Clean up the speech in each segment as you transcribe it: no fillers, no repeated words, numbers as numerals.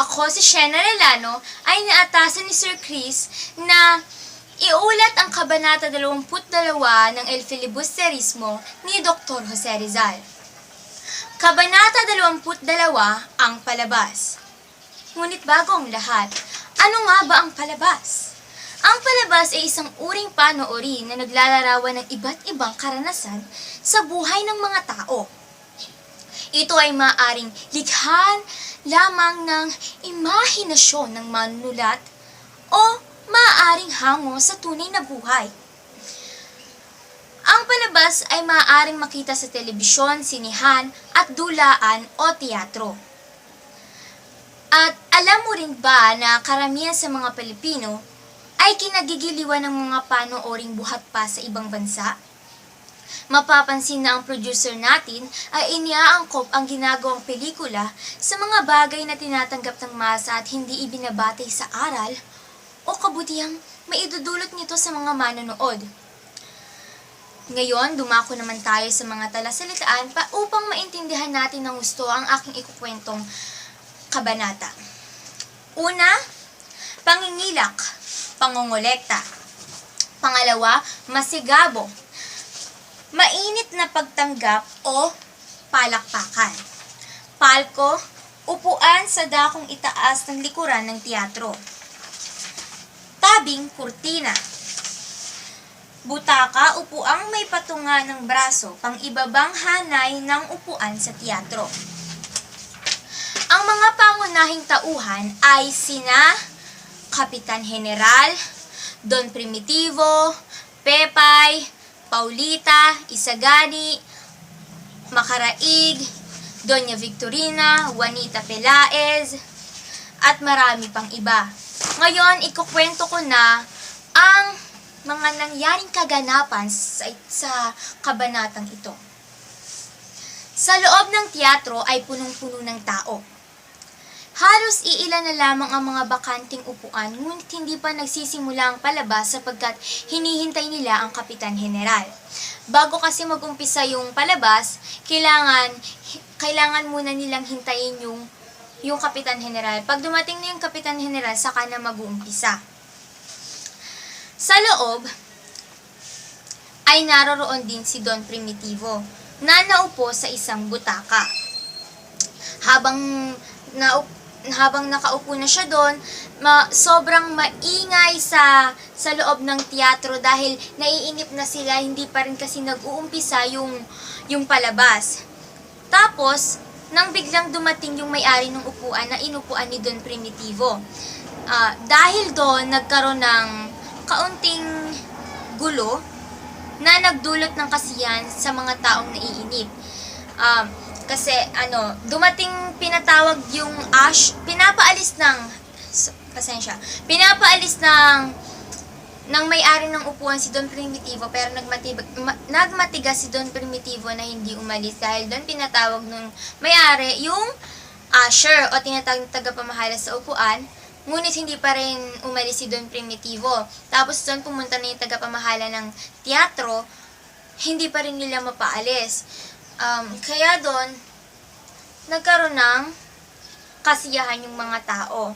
Ako, si Shena Relano, ay naatasan ni Sir Chris na iulat ang Kabanata 22 ng El Filibusterismo ni Dr. Jose Rizal. Kabanata 22, ang palabas. Ngunit bago ang lahat, ano nga ba ang palabas? Ang palabas ay isang uring panoorin na naglalarawan ng iba't ibang karanasan sa buhay ng mga tao. Ito ay maaaring likhan lamang ng imahinasyon ng manunulat o maaaring hango sa tunay na buhay. Ang palabas ay maaaring makita sa telebisyon, sinihan, at dulaan o teatro. At alam mo rin ba na karamihan sa mga Pilipino ay kinagigiliwan ng mga panooring buhat pa sa ibang bansa? Mapapansin na ang producer natin ay iniaangkop ang ginagawang pelikula sa mga bagay na tinatanggap ng masa at hindi ibinabatay sa aral o kabutihang maidudulot nito sa mga manonood. Ngayon, dumako naman tayo sa mga talasalitaan upang maintindihan natin ng gusto ang aking ikukwentong kabanata. Una, pangingilak, pangongolekta. Pangalawa, masigabo, mainit na pagtanggap o palakpakan. Palko, upuan sa dakong itaas ng likuran ng teatro. Tabing kurtina. Butaka, upuang may patunga ng braso, pang-ibabang hanay ng upuan sa teatro. Ang mga pangunahing tauhan ay sina Kapitan General, Don Primitivo, Pepay, Paulita, Isagani, Makaraig, Doña Victorina, Juanita Pelaez, at marami pang iba. Ngayon, ikukwento ko na ang mga nangyaring kaganapan sa kabanatang ito. Sa loob ng teatro ay punong-puno ng tao. Halos iilan na lamang ang mga bakanting upuan, ngunit hindi pa nagsisimula ang palabas sapagkat hinihintay nila ang Kapitan General. Bago kasi mag-umpisa yung palabas, kailangan muna nilang hintayin yung Kapitan General. Pag dumating na yung Kapitan General, saka na mag-uumpisa. Sa loob ay naroroon din si Don Primitivo na naupo sa isang butaka. Habang nakaupo na siya doon, sobrang maingay sa loob ng teatro dahil naiinip na sila, hindi pa rin kasi nag-uumpisa yung palabas. Tapos, nang biglang dumating yung may-ari ng upuan na inupuan ni Don Primitivo. Dahil doon, nagkaroon ng kaunting gulo na nagdulot ng kasiyahan sa mga taong naiinip. Kasi dumating pinapaalis ng may-ari ng upuan si Don Primitivo, pero nagmatigas si Don Primitivo na hindi umalis dahil doon pinatawag ng may-ari yung usher o tinatawag na tagapamahala sa upuan. Ngunit hindi pa rin umalis si Don Primitivo. Tapos doon pumunta na yung tagapamahala ng teatro, hindi pa rin nila mapaalis. Kaya doon, nagkaroon ng kasiyahan yung mga tao.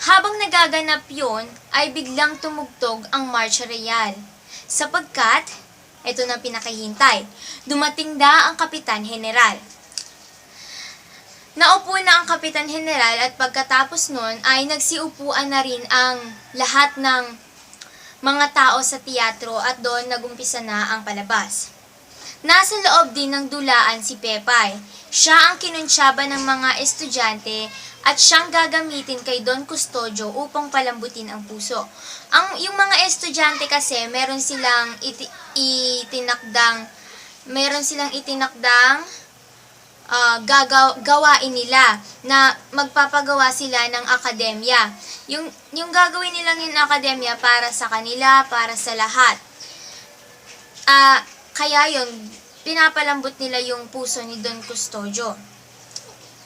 Habang nagaganap yun, ay biglang tumugtog ang Marcha Real. Sapagkat, ito na pinakahintay, dumating na ang Kapitan General. Naupo na ang Kapitan General at pagkatapos nun ay nagsiupuan na rin ang lahat ng mga tao sa teatro at doon nagumpisa na ang palabas. Nasa loob din ng dulaan si Pepay. Siya ang kinunsyaba ng mga estudyante at siyang gagamitin kay Don Custodio upang palambutin ang puso. Yung mga estudyante kasi meron silang itinakdang gawain nila na magpapagawa sila ng akademya. Yung gagawin nilang yung akademya para sa kanila, para sa lahat. Kaya yun, pinapalambot nila yung puso ni Don Custodio.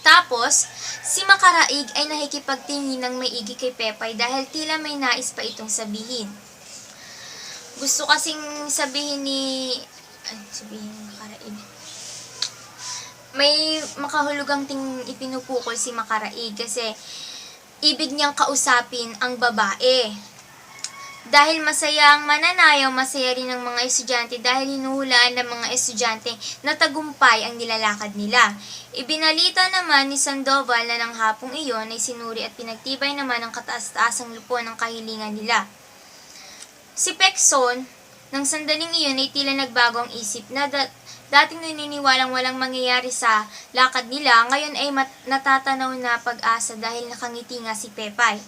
Tapos, si Makaraig ay nakikipagtingin ng maigi kay Pepay dahil tila may nais pa itong sabihin. Gusto kasing sabihin ni Makaraig. may makahulugang ipinupukol si Makaraig kasi ibig niyang kausapin ang babae. Dahil masaya ang mananayaw, masaya rin ang mga estudyante dahil hinuhulaan ng mga estudyante na tagumpay ang nilalakad nila. Ibinalita naman ni Sandoval na ng hapong iyon ay sinuri at pinagtibay naman ang kataas-taasang lupon ng kahilingan nila. Si Pekson, nang sandaling iyon ay tila nagbago ang isip na dating naniniwalang walang mangyayari sa lakad nila, ngayon ay natatanaw na pag-asa dahil nakangiti nga si Pepay.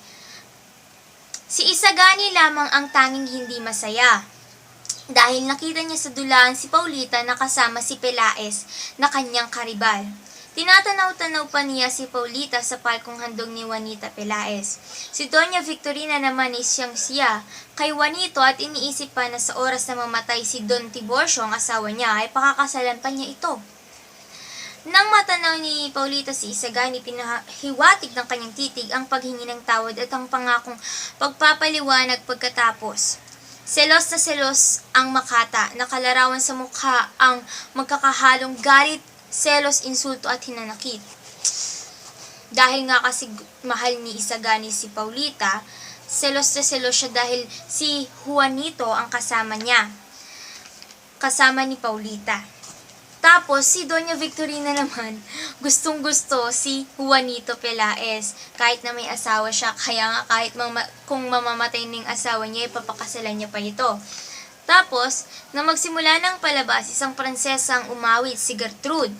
Si Isagani lamang ang tanging hindi masaya dahil nakita niya sa dulaan si Paulita na kasama si Pelaez na kanyang karibal. Tinatanaw-tanaw pa niya si Paulita sa palkong handog ni Juanita Pelaez. Si Doña Victorina naman ay siyang-siya kay Juanito at iniisip pa na sa oras na mamatay si Don Tiburcio ang asawa niya ay pakakasalan pa niya ito. Nang matanaw ni Paulita si Isagani, pinahiwatig ng kanyang titig ang paghingi ng tawad at ang pangakong pagpapaliwanag pagkatapos. Selos na selos ang Makata, nakalarawan sa mukha ang magkakahalong galit, selos, insulto at hinanakit. Dahil nga kasi mahal ni Isagani si Paulita, selos na selos siya dahil si Juanito ang kasama niya, kasama ni Paulita. Tapos, si Doña Victorina naman, gustong-gusto si Juanito Pelaez. Kahit na may asawa siya, kaya nga kahit kung mamamatay ng asawa niya, ipapakasalan niya pa ito. Tapos, na magsimula ng palabas, isang Pransesa ang umawit, si Gertrude.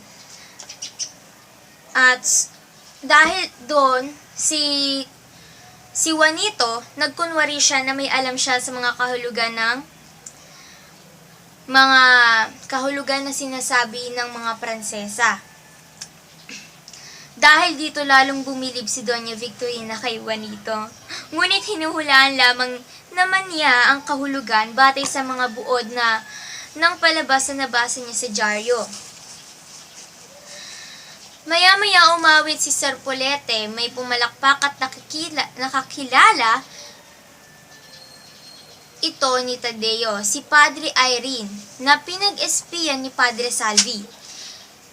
At dahil doon, si Juanito, nagkunwari siya na may alam siya sa mga kahulugan na sinasabi ng mga Pransesa. Dahil dito lalong bumilib si Doña Victorina kay Juanito. Ngunit hinuhulaan lamang naman niya ang kahulugan batay sa mga buod na ng palabas na nabasa niya sa dyaryo. Maya-maya umawit si Sir Polete, may pumalakpak at nakakilala ito ni Tadeo, si Padre Irene, na pinag-espiyan ni Padre Salvi.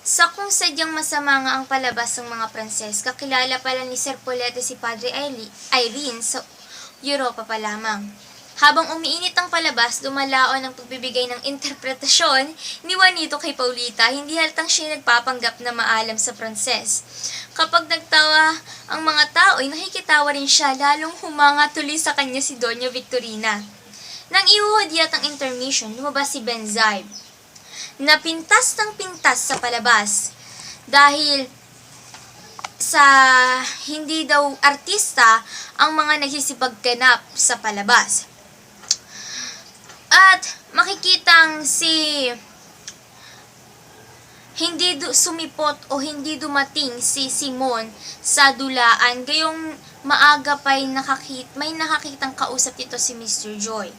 Sa kung sadyang masama nga ang palabas ng mga Pranses, kakilala pala ni Sir Polete si Padre Irene sa Europa pa lamang. Habang umiinit ang palabas, lumalaon ang pagbibigay ng interpretasyon ni Juanito kay Paulita, hindi haltang siya nagpapanggap na maalam sa Pranses. Kapag nagtawa ang mga tao, ay nakikitawa rin siya, lalong humanga tuloy sa kanya si Doña Victorina. Nang ihuhudyat ang intermission, lumabas si Benzaib, na pintas ng pintas sa palabas dahil sa hindi daw artista ang mga nagsisipagganap sa palabas. At makikitang hindi sumipot o hindi dumating si Simon sa dulaan, gayong maaga pa'y may nakakitang kausap dito si Mr. Joy.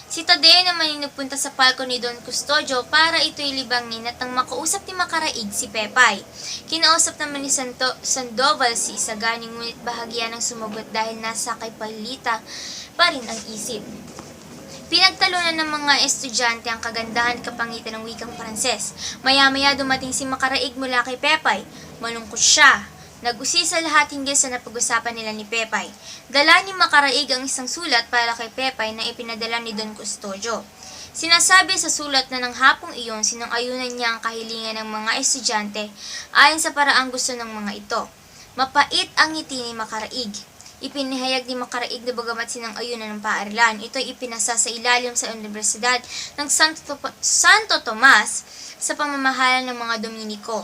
Si Tadeo naman ay nagpunta sa palko ni Don Custodio para ito'y libangin at nang makausap ni Makaraig si Pepay. Kinausap naman ni Sandoval si Isagani, ngunit bahagya ng sumagot dahil nasa kay Paulita pa rin ang isip. Pinagtalunan ng mga estudyante ang kagandahan at kapangitan ng wikang Pranses. Maya-maya dumating si Makaraig mula kay Pepay. Malungkot siya. Nag-usisa lahat hinggil sa napag-usapan nila ni Pepay. Dala ni Makaraig ang isang sulat para kay Pepay na ipinadala ni Don Custodio. Sinasabi sa sulat na ng hapong iyon, sinang-ayunan niya ang kahilingan ng mga estudyante ayon sa paraang gusto ng mga ito. Mapait ang ngiti ni Makaraig. Ipinahayag ni Makaraig na bagamat sinang-ayunan ng paaralan, ito'y ipinasa sa ilalim sa Universidad ng Santo Tomas sa pamamahala ng mga Dominiko.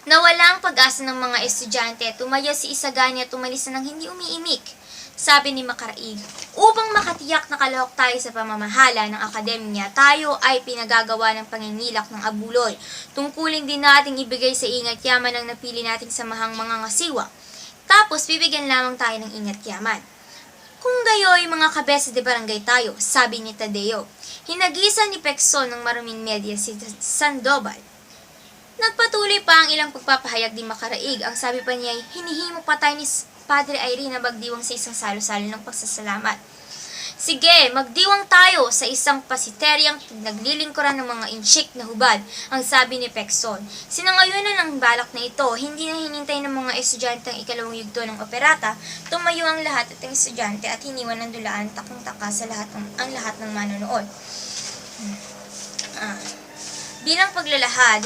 Nawala ang pag-asa ng mga estudyante, tumayo si Isagani at umalis na nang hindi umiimik. Sabi ni Makaraig, upang makatiyak na kalahok tayo sa pamamahala ng akademya, tayo ay pinagagawa ng pangingilak ng abuloy. Tungkulin din nating ibigay sa ingat yaman ang napili nating samahang mga ngasiwa. Tapos bibigyan lamang tayo ng ingat yaman. Kung gayoy mga kabesa de barangay tayo, sabi ni Tadeo. Hinagisan ni Pekson ng maruming media si Sandoval. Nagpatuloy pa ang ilang pagpapahayag ni Makaraig. Ang sabi pa niya ay hinihimo pa tayo ni Padre Irene na magdiwang sa isang salo-salo ng pagsasalamat. Sige, magdiwang tayo sa isang pasiteryang naglilingkuran ng mga insyik na hubad, ang sabi ni Pekson. Sinangayunan ng balak na ito, hindi na hinintay ng mga estudyante ang ikalawang yugto ng operata, tumayo ang lahat at ang estudyante at hiniwan ng dulaan takong-taka sa ang lahat ng manonood. Bilang paglalahad,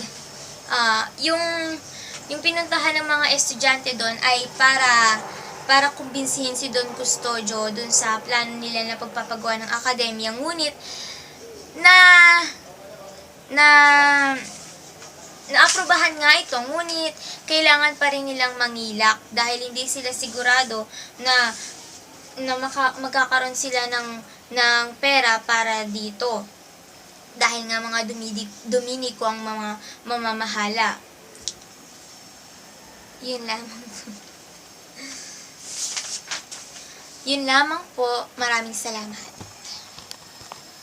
yung pinuntahan ng mga estudyante doon ay para kumbinsihin si Don Custodio dun sa plano nila na pagpapagawa ng akademya. Ngunit, naaprobahan nga ito, ngunit kailangan pa rin nilang mangilak dahil hindi sila sigurado na magkakaroon sila ng pera para dito. Dahil nga mga Dominiko ang mga mamamahala. Yun lamang po. Yun lamang po. Maraming salamat.